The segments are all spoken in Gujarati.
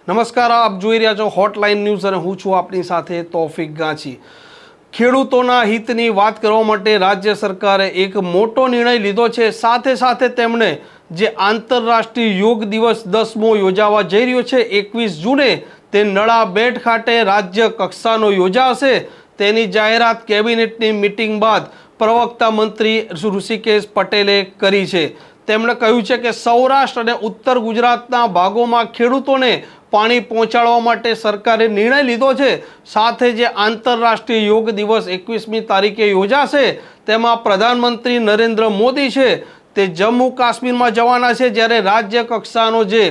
નમસ્કાર, આપ જોઈ રહ્યા છો હોટલાઇન ન્યૂઝ અને હું છું આપની સાથે તોફિક ગાંચી। ખેડૂતોના હિતની વાત કરવા માટે રાજ્ય સરકારે એક મોટો નિર્ણય લીધો છે। સાથે સાથે તેમણે જે આંતરરાષ્ટ્રીય યોગ દિવસ 10મો યોજાવા જઈ રહ્યો છે 21 જૂને તે નળાબેટ ખાતે રાજ્ય કક્ષાનો યોજાશે। તેની જાહેરાત કેબિનેટની મીટિંગ બાદ પ્રવક્તા મંત્રી ઋષિકેશ પટેલે કરી છે। તેમણે કહ્યું છે કે સૌરાષ્ટ્ર અને ઉત્તર ગુજરાતના ભાગોમાં ખેડૂતોને પાણી પહોંચાડવા માટે સરકારે નિર્ણય લીધો છે। સાથે જે આંતરરાષ્ટ્રીય યોગ દિવસ 21મી તારીખે યોજાશે તેમાં પ્રધાનમંત્રી નરેન્દ્ર મોદી છે તે જમ્મુ કાશ્મીરમાં જવાના છે, જ્યારે રાજ્ય કક્ષાનો જે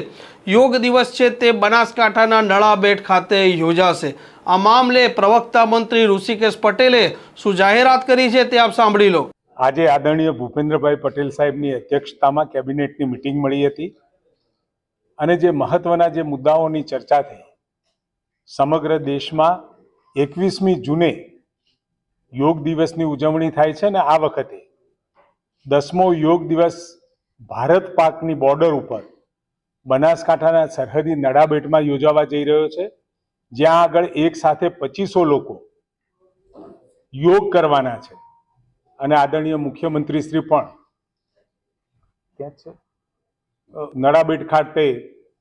યોગ દિવસ છે તે બનાસકાંઠાના નળાબેટ ખાતે યોજાશે। આ મામલે પ્રવક્તા મંત્રી ઋષિકેશ પટેલે શું જાહેરાત કરી છે તે આપ સાંભળી લો। આજે આદરણીય ભૂપેન્દ્રભાઈ પટેલ સાહેબની અધ્યક્ષતામાં કેબિનેટની મિટિંગ મળી હતી અને જે મહત્વના જે મુદ્દાઓની ચર્ચા થઈ, સમગ્ર દેશમાં 21મી જૂને યોગ દિવસની ઉજવણી થાય છે ને આ વખતે 10મો યોગ દિવસ ભારત પાકની બોર્ડર ઉપર બનાસકાંઠાના સરહદી નળાબેટમાં યોજાવા જઈ રહ્યો છે, જ્યાં આગળ એક સાથે 2500 લોકો યોગ કરવાના છે અને આદરણીય મુખ્યમંત્રી શ્રી પણ ત્યાં છે નળાબેટ ખાતે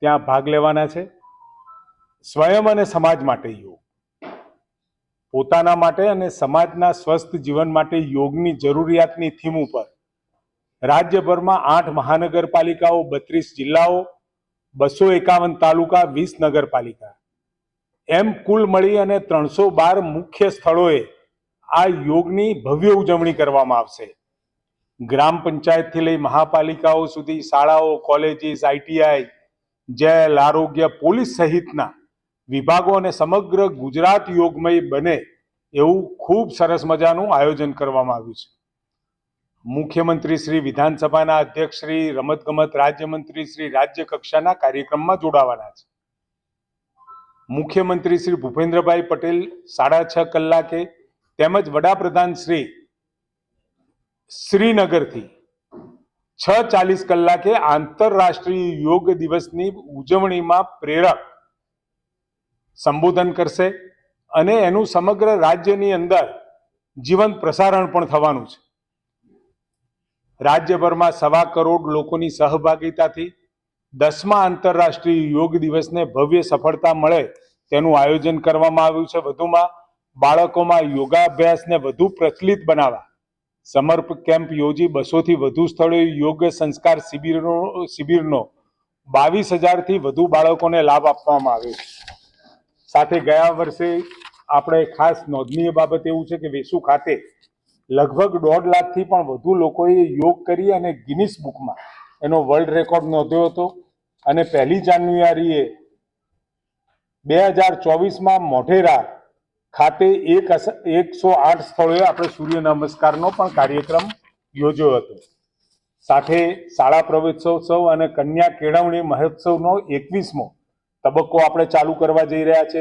ત્યાં ભાગ લેવાના છે। સ્વયં અને સમાજ માટે યોગ, પોતાના માટે અને સમાજના સ્વસ્થ જીવન માટે યોગની જરૂરિયાતની થીમ ઉપર રાજ્યભરમાં 8 મહાનગરપાલિકાઓ, 32 જિલ્લાઓ, 251 તાલુકા, 20 નગરપાલિકા એમ કુલ મળી અને 312 મુખ્ય સ્થળોએ આ યોગની ભવ્ય ઉજવણી કરવામાં આવશે। ગ્રામ પંચાયતથી લઈ મહાપાલિકાઓ સુધી, શાળાઓ, કોલેજીસ, ITI, જેલ, આરોગ્ય, પોલીસ સહિતના વિભાગો અને સમગ્ર ગુજરાત યોગમય બને એવું ખૂબ સરસ મજાનું આયોજન કરવામાં આવ્યું છે। મુખ્યમંત્રી શ્રી, વિધાનસભાના અધ્યક્ષ શ્રી, રમતગમત રાજ્યમંત્રી શ્રી રાજ્ય કક્ષાના કાર્યક્રમમાં જોડાવાના છે। મુખ્યમંત્રી શ્રી ભૂપેન્દ્રભાઈ પટેલ 6:30 કલાકે તેમજ વડાપ્રધાન શ્રી શ્રીનગરથી 6:40 કલાકે આંતરરાષ્ટ્રીય યોગ દિવસની ઉજવણીમાં પ્રેરક સંબોધન કરશે અને એનું સમગ્ર રાજ્યની અંદર જીવંત પ્રસારણ પણ થવાનું છે। રાજ્યભરમાં 1.25 કરોડ લોકોની સહભાગિતાથી 10મા આંતરરાષ્ટ્રીય યોગ દિવસને ભવ્ય સફળતા મળે તેનું આયોજન કરવામાં આવ્યું છે। વધુમાં બાળકોમાં યોગાભ્યાસને વધુ પ્રચલિત બનાવવા સમર્પણ કેમ્પ યોજી 200થી વધુ સ્થળોએ યોગ સંસ્કાર શિબિરનો 22,000થી વધુ બાળકોને લાભ આપવામાં આવ્યો છે। સાથે ગયા વર્ષે આપણે ખાસ નોંધનીય બાબત એવું છે કે વેસુ ખાતે લગભગ 1.5 લાખથી પણ વધુ લોકોએ યોગ કરી અને ગિનિસ બુકમાં એનો વર્લ્ડ રેકોર્ડ નોંધ્યો હતો અને 1 જાન્યુઆરીએ 2024માં મોઢેરા ખાતે 108 સ્થળોએ આપણે સૂર્ય નમસ્કારનો પણ કાર્યક્રમ યોજ્યો હતો। સાથે શાળા પ્રવેશોત્સવ અને કન્યા કેળવણી મહોત્સવનો 21મો તબક્કો આપણે ચાલુ કરવા જઈ રહ્યા છે।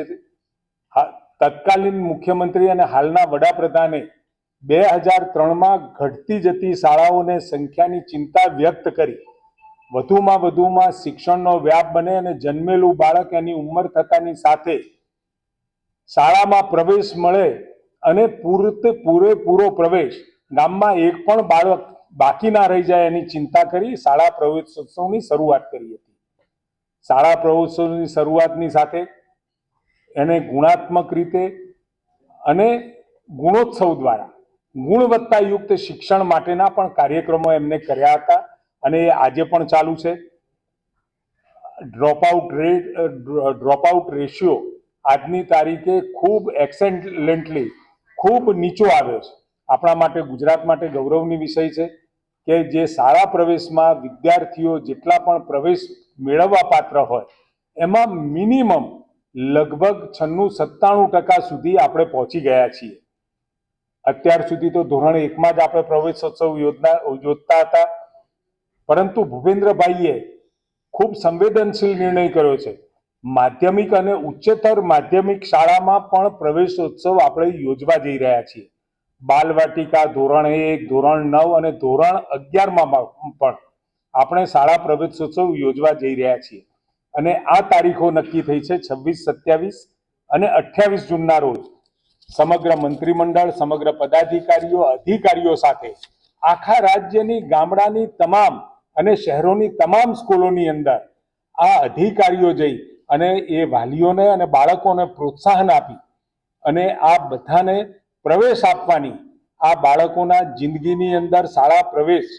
તત્કાલીન મુખ્યમંત્રી અને હાલના વડાપ્રધાને 2003માં ઘટતી જતી શાળાઓને સંખ્યાની ચિંતા વ્યક્ત કરી વધુમાં શિક્ષણનો વ્યાપ બને અને જન્મેલું બાળક એની ઉંમર થતાની સાથે શાળામાં પ્રવેશ મળે અને પૂરેપૂરો પ્રવેશ, ગામમાં એક પણ બાળક બાકી ના રહી જાય એની ચિંતા કરી શાળા પ્રવેશોત્સવની શરૂઆત કરી હતી। શાળા પ્રવેશોત્સવની શરૂઆતની સાથે એને ગુણાત્મક રીતે અને ગુણોત્સવ દ્વારા ગુણવત્તાયુક્ત શિક્ષણ માટેના પણ કાર્યક્રમો એમને કર્યા હતા અને એ આજે પણ ચાલુ છે। ડ્રોપઆઉટ રેશિયો આજની તારીખે ખૂબ એક્સેલન્ટલી ખૂબ નીચો આવ્યો છે। આપણા માટે, ગુજરાત માટે ગૌરવની વિષય છે કે જે શાળા પ્રવેશમાં વિદ્યાર્થીઓ જેટલા પણ પ્રવેશ મેળવવા પાત્ર હોય એમાં મિનિમમ લગભગ 96-97% સુધી આપણે પહોંચી ગયા છીએ। અત્યાર સુધી તો ધોરણ 1માં જ આપણે પ્રવેશોત્સવ યોજતા હતા, પરંતુ ભૂપેન્દ્રભાઈએ ખૂબ સંવેદનશીલ નિર્ણય કર્યો છે। માધ્યમિક અને ઉચ્ચતર માધ્યમિક શાળામાં પણ પ્રવેશોત્સવ આપણે યોજવા જઈ રહ્યા છીએ। બાલવાટિકા, ધોરણ 1, ધોરણ 9 અને ધોરણ 11માં પણ આપણે શાળા પ્રવેશોત્સવ યોજવા જઈ રહ્યા છીએ અને આ તારીખો નક્કી થઈ છે 26, 27 અને 28 જૂનના રોજ સમગ્ર મંત્રીમંડળ, સમગ્ર પદાધિકારીઓ, અધિકારીઓ સાથે આખા રાજ્યની ગામડાની તમામ અને શહેરોની તમામ સ્કૂલોની અંદર આ અધિકારીઓ જઈ અને એ વાલીઓને અને બાળકોને પ્રોત્સાહન આપી અને આ બધાને પ્રવેશ આપવાની, આ બાળકોના જિંદગીની અંદર શાળા પ્રવેશ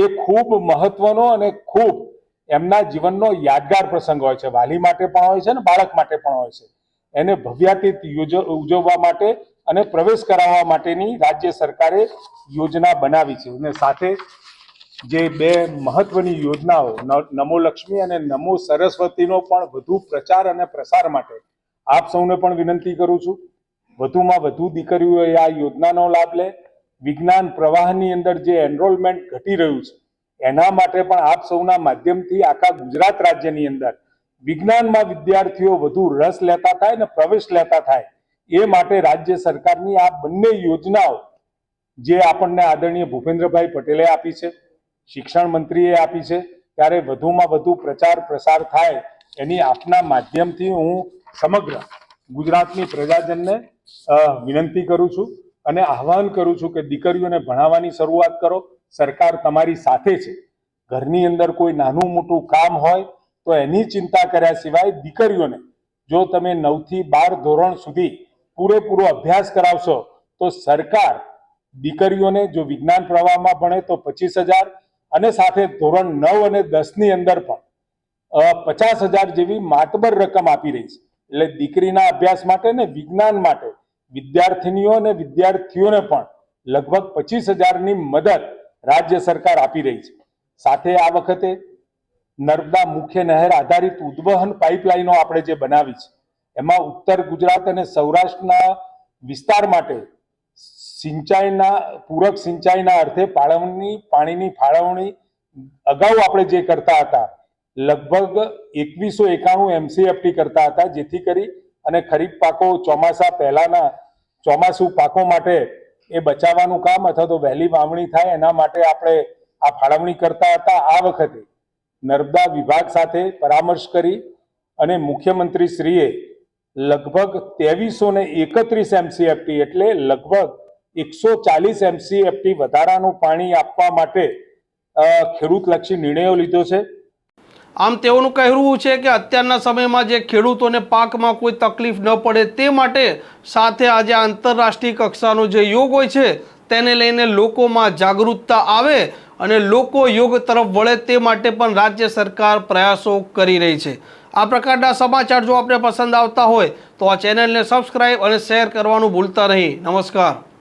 એ ખૂબ મહત્વનો અને ખૂબ એમના જીવનનો યાદગાર પ્રસંગ હોય છે. વાલી માટે પણ હોય છે અને બાળક માટે પણ હોય છે. એને ભવ્યાતીત ઉજવવા માટે અને પ્રવેશ કરાવવા માટેની રાજ્ય સરકારે યોજના બનાવી છે. અને સાથે જે બે મહત્વની યોજનાઓ નમો લક્ષ્મી અને નમો સરસ્વતીનો પણ વધુ પ્રચાર અને પ્રસાર માટે આપ સૌને પણ વિનંતી કરું છું, વધુમાં વધુ દીકરીઓ આ યોજનાનો લાભ લે. વિજ્ઞાન પ્રવાહની અંદર જે એનરોલમેન્ટ ઘટી રહ્યું છે એના માટે પણ આપ સૌના માધ્યમથી આખા ગુજરાત રાજ્યની અંદર વિજ્ઞાનમાં વિદ્યાર્થીઓ વધુ રસ લેતા થાય ને પ્રવેશ લેતા થાય એ માટે રાજ્ય સરકારની આ બંને યોજનાઓ જે આપણને આદરણીય ભૂપેન્દ્રભાઈ પટેલે આપી છે, શિક્ષણ મંત્રીએ આપી છે, ત્યારે વધુમાં વધુ પ્રચાર પ્રસાર થાય એની આપના માધ્યમથી હું સમગ્ર ગુજરાતની પ્રજાજનને વિનંતી કરું છું અને આહ્વાન કરું છું કે દીકરીઓને ભણાવવાની શરૂઆત કરો. સરકાર તમારી સાથે છે. ઘરની અંદર કોઈ નાનું મોટું કામ હોય તો એની ચિંતા કર્યા સિવાય દીકરીઓને જો તમે 9 થી 12 ધોરણ સુધી પૂરેપૂરો અભ્યાસ કરાવશો તો સરકાર દીકરીઓને જો વિજ્ઞાન પ્રવાહમાં ભણે તો 25,000 અને સાથે ધોરણ 9 અને 10 ની અંદર પણ 50,000 જેવી માતબર રકમ આપી રહી છે. એટલે દીકરીના અભ્યાસ માટે ને વિજ્ઞાન માટે વિદ્યાર્થીનીઓ અને વિદ્યાર્થીઓને પણ લગભગ 25,000ની મદદ રાજ્ય સરકાર આપી રહી છે. સાથે આ વખતે નર્મદા મુખ્ય નહેર આધારિત ઉદ્વહન પાઇપલાઇનો આપણે જે બનાવી છે એમાં ઉત્તર ગુજરાત અને સૌરાષ્ટ્રના વિસ્તાર માટે સિંચાઈના પૂરક સિંચાઈના અર્થે પાણીની ફાળવણી અગાઉ આપણે જે કરતા હતા લગભગ 2191 MCFT કરતા હતા, જેથી કરી અને ખરીફ પાકો ચોમાસા પહેલાના ચોમાસુ પાકો માટે એ બચાવવાનું કામ અથવા તો વહેલી વાવણી થાય એના માટે આપણે આ ફાળવણી કરતા હતા. આ વખતે નર્મદા વિભાગ સાથે પરામર્શ કરી અને મુખ્યમંત્રી શ્રીએ લગભગ 2331 MCFT એટલે લગભગ 140 MCFT વધારાનું પાણી આપવા માટે ખેડૂતલક્ષી નિર્ણયો લીધો છે. આમ તેઓનું કહેવું છે કે અત્યારના સમયમાં જે ખેડૂતોને પાકમાં કોઈ તકલીફ ન પડે તે માટે સાથે આજે આંતરરાષ્ટ્રીય કક્ષાનો જે યોગ હોય છે તેને લઈને લોકોમાં જાગૃતતા આવે અને લોકો યોગ તરફ વળે તે માટે પણ રાજ્ય સરકાર પ્રયાસો કરી રહી છે. આ પ્રકારના સમાચાર જો આપને પસંદ આવતા હોય તો આ ચેનલને સબસ્ક્રાઇબ અને શેર કરવાનું ભૂલતા નહીં. નમસ્કાર.